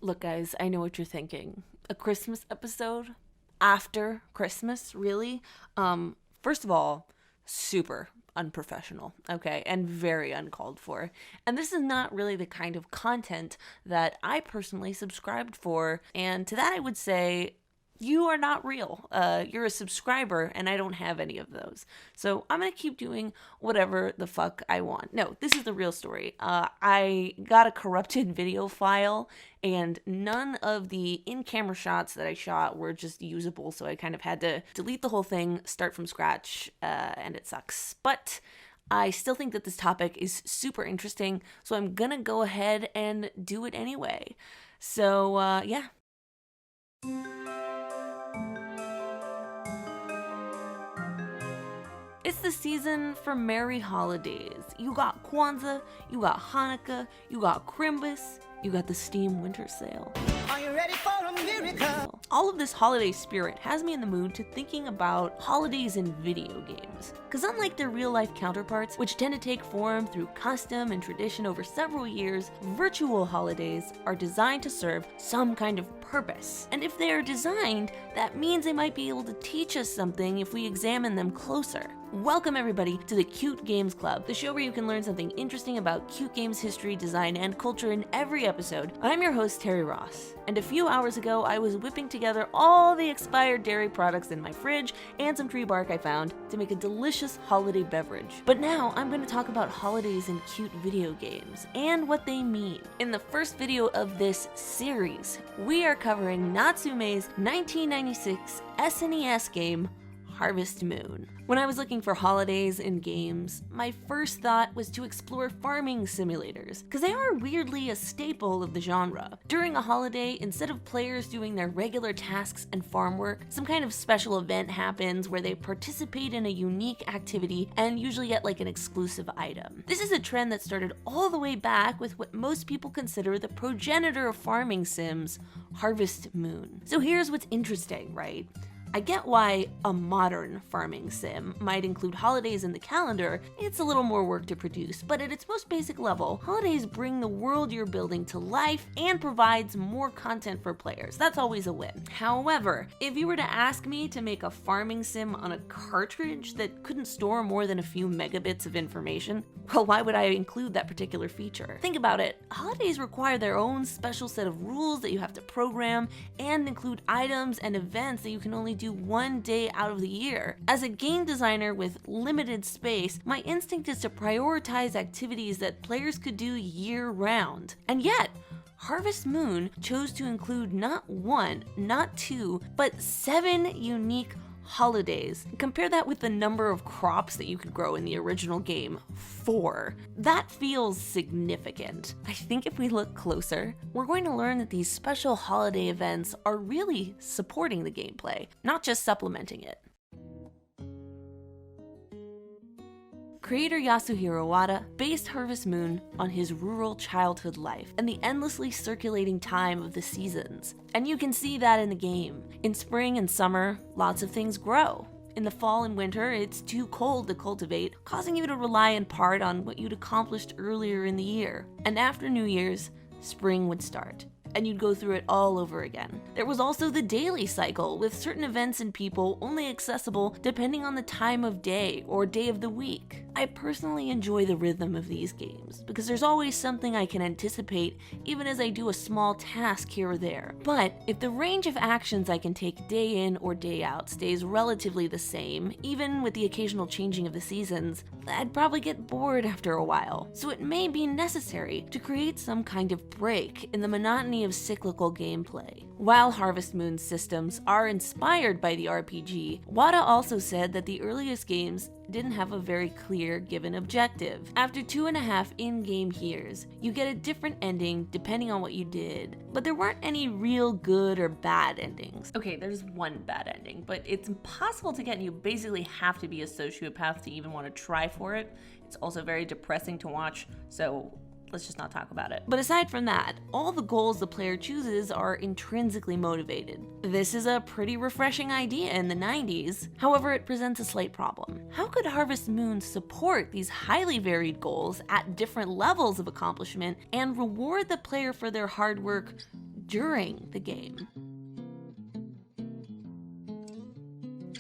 Look, guys, I know what you're thinking. A Christmas episode? After Christmas, really? First of all, super unprofessional, okay, and very uncalled for. And this is not really the kind of content that I personally subscribed for. And to that, I would say, you are not real. You're a subscriber, and I don't have any of those. So I'm gonna keep doing whatever the fuck I want. No, this is the real story. I got a corrupted video file, and none of the in-camera shots that I shot were just usable, so I kind of had to delete the whole thing, start from scratch, and it sucks. But I still think that this topic is super interesting, so I'm gonna go ahead and do it anyway. So, yeah. It's the season for merry holidays. You got Kwanzaa, you got Hanukkah, you got Christmas, you got the Steam Winter Sale. Are you ready for a miracle? All of this holiday spirit has me in the mood to thinking about holidays in video games. Because unlike their real-life counterparts, which tend to take form through custom and tradition over several years, virtual holidays are designed to serve some kind of purpose. And if they are designed, that means they might be able to teach us something if we examine them closer. Welcome everybody to the Cute Games Club, the show where you can learn something interesting about cute games history, design, and culture in every episode. I'm your host, Terry Ross, and a few hours ago I was whipping together all the expired dairy products in my fridge and some tree bark I found to make a delicious holiday beverage. But now I'm going to talk about holidays in cute video games and what they mean. In the first video of this series, we are covering Natsume's 1996 SNES game, Harvest Moon. When I was looking for holidays in games, my first thought was to explore farming simulators, because they are weirdly a staple of the genre. During a holiday, instead of players doing their regular tasks and farm work, some kind of special event happens where they participate in a unique activity and usually get like an exclusive item. This is a trend that started all the way back with what most people consider the progenitor of farming sims, Harvest Moon. So here's what's interesting, right? I get why a modern farming sim might include holidays in the calendar. It's a little more work to produce, but at its most basic level, holidays bring the world you're building to life and provides more content for players. That's always a win. However, if you were to ask me to make a farming sim on a cartridge that couldn't store more than a few megabits of information, well, why would I include that particular feature? Think about it. Holidays require their own special set of rules that you have to program and include items and events that you can only do one day out of the year. As a game designer with limited space, my instinct is to prioritize activities that players could do year-round. And yet, Harvest Moon chose to include not one, not two, but 7 unique holidays. Compare that with the number of crops that you could grow in the original game, 4. That feels significant. I think if we look closer, we're going to learn that these special holiday events are really supporting the gameplay, not just supplementing it. Creator Yasuhiro Wada based Harvest Moon on his rural childhood life and the endlessly circulating time of the seasons. And you can see that in the game. In spring and summer, lots of things grow. In the fall and winter, it's too cold to cultivate, causing you to rely in part on what you'd accomplished earlier in the year. And after New Year's, spring would start, and you'd go through it all over again. There was also the daily cycle, with certain events and people only accessible depending on the time of day or day of the week. I personally enjoy the rhythm of these games, because there's always something I can anticipate even as I do a small task here or there. But if the range of actions I can take day in or day out stays relatively the same, even with the occasional changing of the seasons, I'd probably get bored after a while. So it may be necessary to create some kind of break in the monotony of cyclical gameplay. While Harvest Moon's systems are inspired by the RPG, Wada also said that the earliest games didn't have a very clear given objective. After 2.5 in-game years, you get a different ending depending on what you did, but there weren't any real good or bad endings. Okay, there's one bad ending, but it's impossible to get, and you basically have to be a sociopath to even want to try for it. It's also very depressing to watch, so let's just not talk about it. But aside from that, all the goals the player chooses are intrinsically motivated. This is a pretty refreshing idea in the 90s. However, it presents a slight problem. How could Harvest Moon support these highly varied goals at different levels of accomplishment and reward the player for their hard work during the game.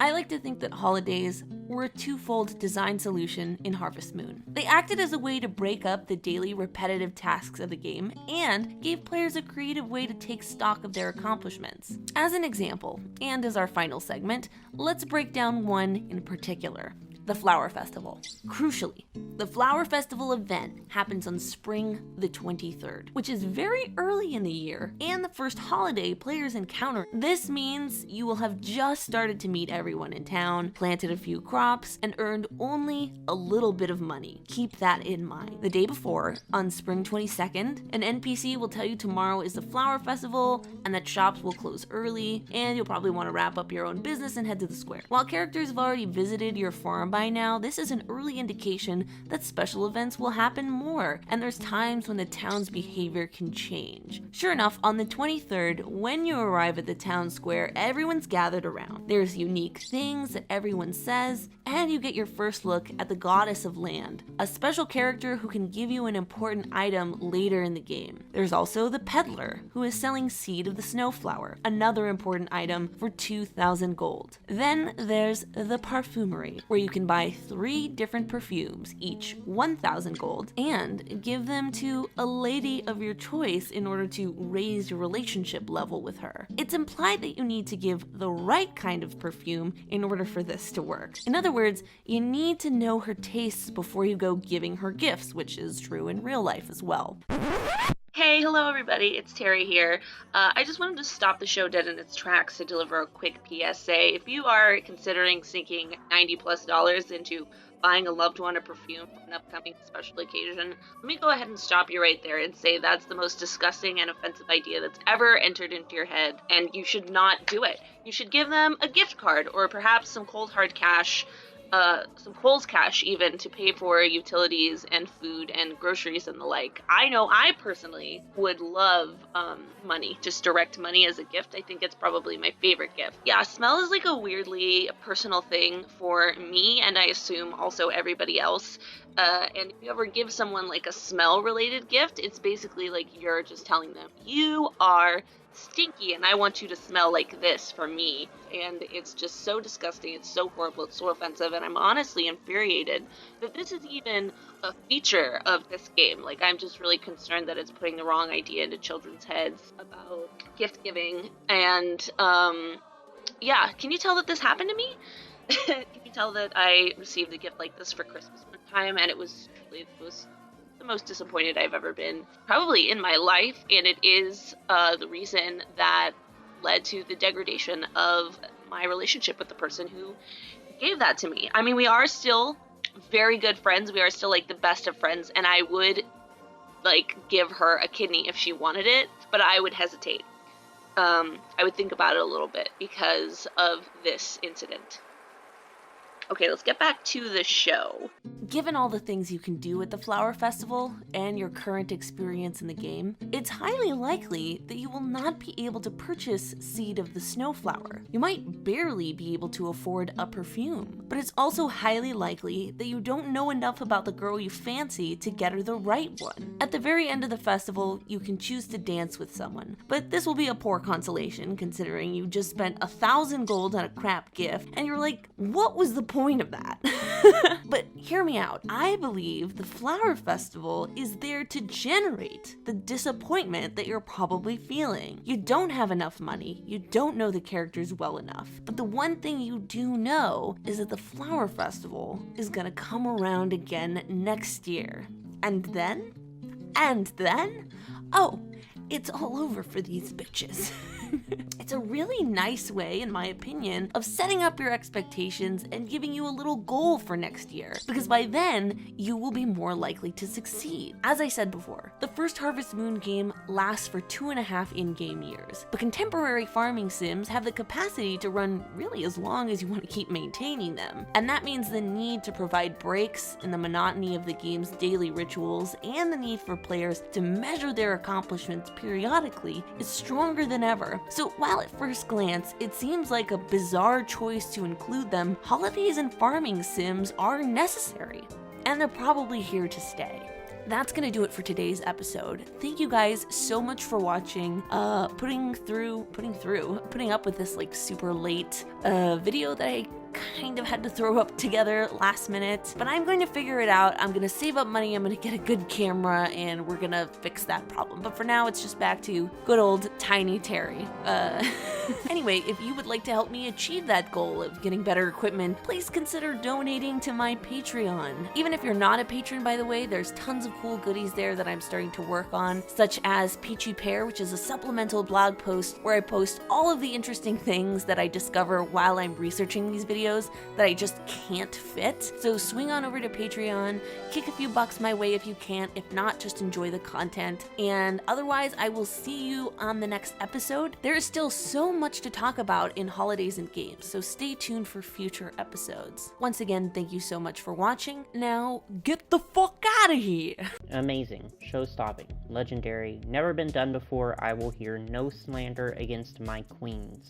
I like to think that holidays were a twofold design solution in Harvest Moon. They acted as a way to break up the daily repetitive tasks of the game and gave players a creative way to take stock of their accomplishments. As an example, and as our final segment, let's break down one in particular. The Flower Festival. Crucially, the Flower Festival event happens on spring the 23rd, which is very early in the year and the first holiday players encounter. This means you will have just started to meet everyone in town, planted a few crops, and earned only a little bit of money. Keep that in mind. The day before, on spring 22nd, an NPC will tell you tomorrow is the Flower Festival and that shops will close early, and you'll probably want to wrap up your own business and head to the square. While characters have already visited your farm by now, this is an early indication that special events will happen more, and there's times when the town's behavior can change. Sure enough, on the 23rd, when you arrive at the town square, everyone's gathered around. There's unique things that everyone says, and you get your first look at the Goddess of Land, a special character who can give you an important item later in the game. There's also the Peddler, who is selling Seed of the Snowflower, another important item for 2,000 gold. Then there's the Parfumery, where you can buy 3 different perfumes, each 1,000 gold, and give them to a lady of your choice in order to raise your relationship level with her. It's implied that you need to give the right kind of perfume in order for this to work. In other words, you need to know her tastes before you go giving her gifts, which is true in real life as well. Hey, hello everybody, it's Terry here. I just wanted to stop the show dead in its tracks to deliver a quick PSA. If you are considering sinking $90+ into buying a loved one a perfume for an upcoming special occasion, let me go ahead and stop you right there and say that's the most disgusting and offensive idea that's ever entered into your head, and you should not do it. You should give them a gift card or perhaps some cold hard cash, some Kohl's cash even, to pay for utilities and food and groceries and the like. I know I personally would love money, just direct money as a gift. I think it's probably my favorite gift. Yeah, smell is like a weirdly personal thing for me, and I assume also everybody else. And if you ever give someone like a smell related gift, it's basically like you're just telling them, you are stinky and I want you to smell like this for me. And it's just so disgusting, it's so horrible, it's so offensive, and I'm honestly infuriated that this is even a feature of this game. Like, I'm just really concerned that it's putting the wrong idea into children's heads about gift giving. And yeah, can you tell that this happened to me? Can you tell that I received a gift like this for Christmas one time, and it was the most disappointed I've ever been probably in my life, and it is the reason that led to the degradation of my relationship with the person who gave that to me. I mean, we are still very good friends. We are still like the best of friends, and I would like give her a kidney if she wanted it, but I would hesitate. I would think about it a little bit because of this incident. Okay, let's get back to the show. Given all the things you can do at the Flower Festival and your current experience in the game, it's highly likely that you will not be able to purchase Seed of the Snowflower. You might barely be able to afford a perfume, but it's also highly likely that you don't know enough about the girl you fancy to get her the right one. At the very end of the festival, you can choose to dance with someone, but this will be a poor consolation considering you just spent 1,000 gold on a crap gift, and you're like, what was the point of that? But hear me out. I believe the Flower Festival is there to generate the disappointment that you're probably feeling. You don't have enough money, you don't know the characters well enough, but the one thing you do know is that the Flower Festival is gonna come around again next year. And then? Oh, it's all over for these bitches. It's a really nice way, in my opinion, of setting up your expectations and giving you a little goal for next year, because by then, you will be more likely to succeed. As I said before, the first Harvest Moon game lasts for 2.5 in-game years, but contemporary farming sims have the capacity to run really as long as you want to keep maintaining them, and that means the need to provide breaks in the monotony of the game's daily rituals and the need for players to measure their accomplishments periodically is stronger than ever. So while at first glance it seems like a bizarre choice to include them, holidays and farming sims are necessary, and they're probably here to stay. that's gonna do it for today's episode. Thank you guys so much for watching, putting up with this like super late video that I kind of had to throw up together last minute, but I'm going to figure it out. I'm gonna save up money, I'm gonna get a good camera, and we're gonna fix that problem. But for now, it's just back to good old Tiny Terry. Anyway, if you would like to help me achieve that goal of getting better equipment, please consider donating to my Patreon. Even if you're not a patron, by the way, there's tons of cool goodies there that I'm starting to work on, such as Peachy Pear, which is a supplemental blog post where I post all of the interesting things that I discover while I'm researching these videos that I just can't fit. So swing on over to Patreon, kick a few bucks my way if you can. If not, just enjoy the content. And otherwise, I will see you on the next episode. There is still so much to talk about in Holidays and Games, so stay tuned for future episodes. Once again, thank you so much for watching. Now, get the fuck out of here! Amazing, show-stopping, legendary, never been done before. I will hear no slander against my queens.